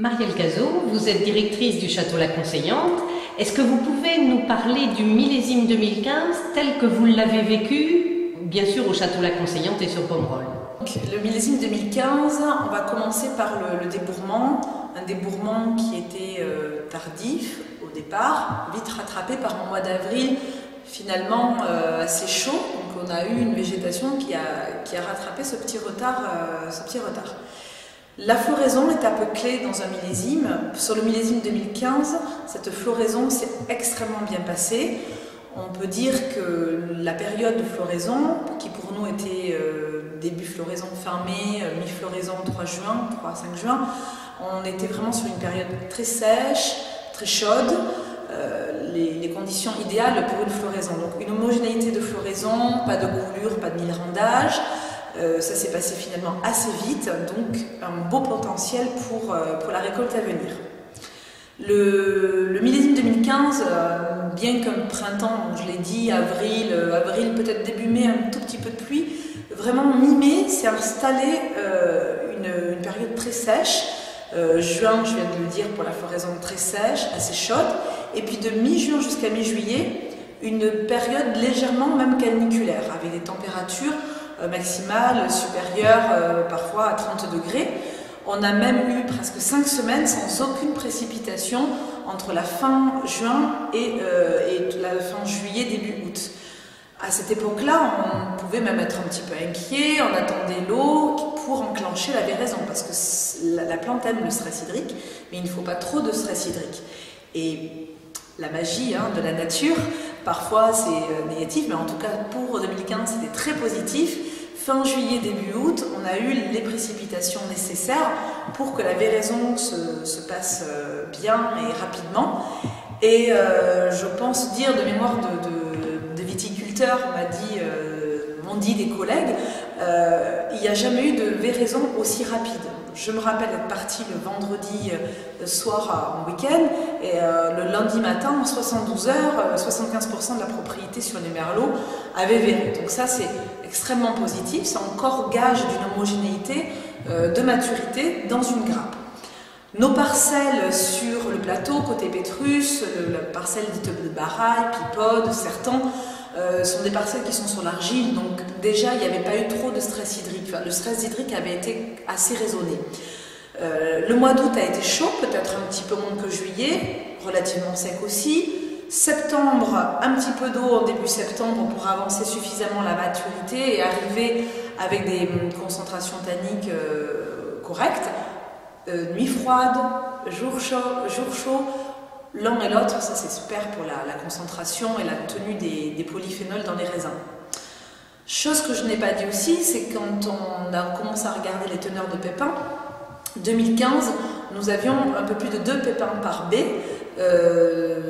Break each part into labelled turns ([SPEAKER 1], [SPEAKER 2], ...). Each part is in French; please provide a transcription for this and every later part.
[SPEAKER 1] Marielle Cazot, vous êtes directrice du Château La Conseillante. Est-ce que vous pouvez nous parler du millésime 2015 tel que vous l'avez vécu, bien sûr au Château La Conseillante et sur Pomerol?
[SPEAKER 2] Le millésime 2015, on va commencer par le débourrement, un débourrement qui était tardif au départ, vite rattrapé par un mois d'avril finalement assez chaud. Donc on a eu une végétation qui a rattrapé ce petit retard. La floraison est un peu clé dans un millésime. Sur le millésime 2015, cette floraison s'est extrêmement bien passée. On peut dire que la période de floraison, qui pour nous était début floraison fin mai, mi-floraison 3 juin, 3-5 juin, on était vraiment sur une période très sèche, très chaude, les conditions idéales pour une floraison. Donc une homogénéité de floraison, pas de coulure, pas de mirandage. Ça s'est passé finalement assez vite, donc un beau potentiel pour la récolte à venir. Le millésime 2015, bien qu'un printemps, je l'ai dit, avril, peut-être début mai, un tout petit peu de pluie, vraiment mi-mai s'est installée une période très sèche. Juin, je viens de le dire, pour la floraison très sèche, assez chaude, et puis de mi-juin jusqu'à mi-juillet, une période légèrement même caniculaire, avec des températures maximales supérieures parfois à 30 degrés. On a même eu presque 5 semaines sans aucune précipitation entre la fin juin et la fin juillet, début août. À cette époque-là, on pouvait même être un petit peu inquiet, on attendait l'eau pour enclencher la véraison, parce que la plante aime le stress hydrique, mais il ne faut pas trop de stress hydrique. Et la magie de la nature, parfois c'est négatif, mais en tout cas pour 2015 c'était très positif. Fin juillet, début août, on a eu les précipitations nécessaires pour que la véraison se passe bien et rapidement. Et je pense dire de mémoire de viticulteurs, m'ont dit des collègues, il n'y a jamais eu de véraison aussi rapide. Je me rappelle être partie le vendredi soir en week-end et le lundi matin, en 72 heures, 75% de la propriété sur les merlots avait véré. Donc ça, c'est extrêmement positif. C'est encore gage d'une homogénéité de maturité dans une grappe. Nos parcelles sur le plateau, côté Pétrus, la parcelle dite de Baraille, Pipode, Sertan, sont des parcelles qui sont sur l'argile, donc déjà il n'y avait pas eu trop de stress hydrique. Enfin, le stress hydrique avait été assez raisonné. Le mois d'août a été chaud, peut-être un petit peu moins que juillet, relativement sec aussi. Septembre, un petit peu d'eau en début septembre pour avancer suffisamment la maturité et arriver avec des concentrations tanniques correctes. Nuit froide, jour chaud. L'un et l'autre, ça c'est super pour la concentration et la tenue des polyphénols dans les raisins. Chose que je n'ai pas dit aussi, c'est quand on a commencé à regarder les teneurs de pépins, 2015, nous avions un peu plus de 2 pépins par baie.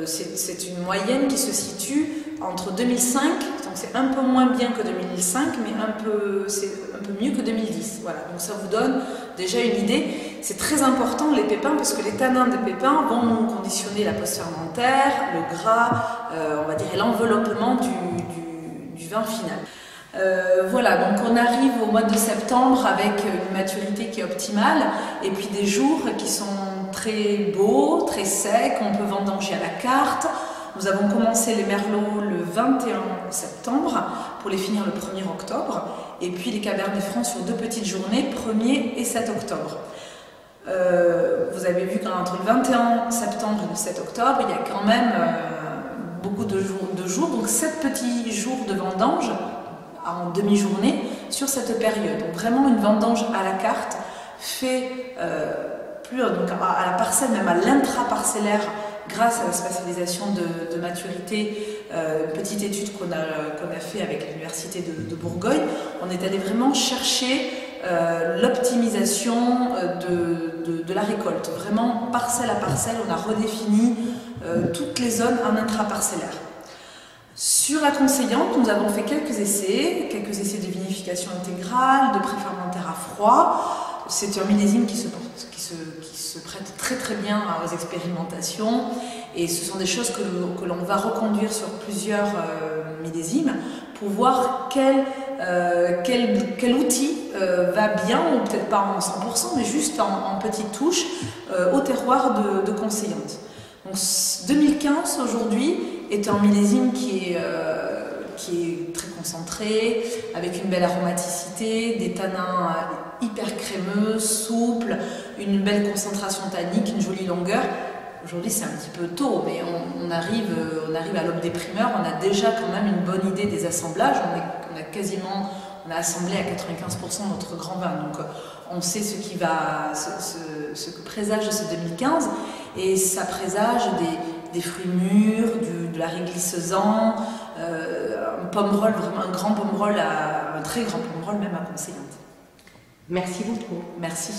[SPEAKER 2] C'est une moyenne qui se situe entre 2005, donc c'est un peu moins bien que 2005, mais c'est un peu mieux que 2010. Voilà, donc ça vous donne déjà une idée. C'est très important les pépins parce que les tanins des pépins vont conditionner la pose fermentaire, le gras, on va dire, et l'enveloppement du vin final. Voilà, donc on arrive au mois de septembre avec une maturité qui est optimale et puis des jours qui sont très beaux, très secs, on peut vendanger à la carte. Nous avons commencé les merlots le 21 septembre pour les finir le 1er octobre et puis les cabernets francs sur 2 petites journées, 1er et 7 octobre. Vous avez vu qu'entre le 21 septembre et le 7 octobre, il y a quand même beaucoup de jours, donc 7 petits jours de vendange en demi-journée sur cette période. Donc vraiment une vendange à la carte fait donc à la parcelle, même à l'intra-parcellaire, grâce à la spatialisation de maturité, petite étude qu'on a fait avec l'Université de Bourgogne, on est allé vraiment chercher l'optimisation de la récolte. Vraiment, parcelle à parcelle, on a redéfini toutes les zones en intraparcellaire. Sur la conseillante, nous avons fait quelques essais de vinification intégrale, de préfermentaire à froid. c'est un millésime qui se prête très très bien aux expérimentations, et ce sont des choses que l'on va reconduire sur plusieurs millésimes pour voir quel outil va bien, ou peut-être pas en 100%, mais juste en petites touches au terroir de Conseillante. Donc 2015 aujourd'hui est un millésime qui est très concentré, avec une belle aromaticité, des tanins hyper crémeux, souples, une belle concentration tannique, une jolie longueur. Aujourd'hui c'est un petit peu tôt, mais on arrive à l'aube des primeurs, on a déjà quand même une bonne idée des assemblages, on a assemblé à 95% notre grand vin, donc on sait ce que présage ce 2015, et ça présage des fruits mûrs, de la réglissezan, un pomerol, vraiment un grand pomerol, un très grand pomerol même à Conseillante.
[SPEAKER 1] Merci beaucoup.
[SPEAKER 2] Merci.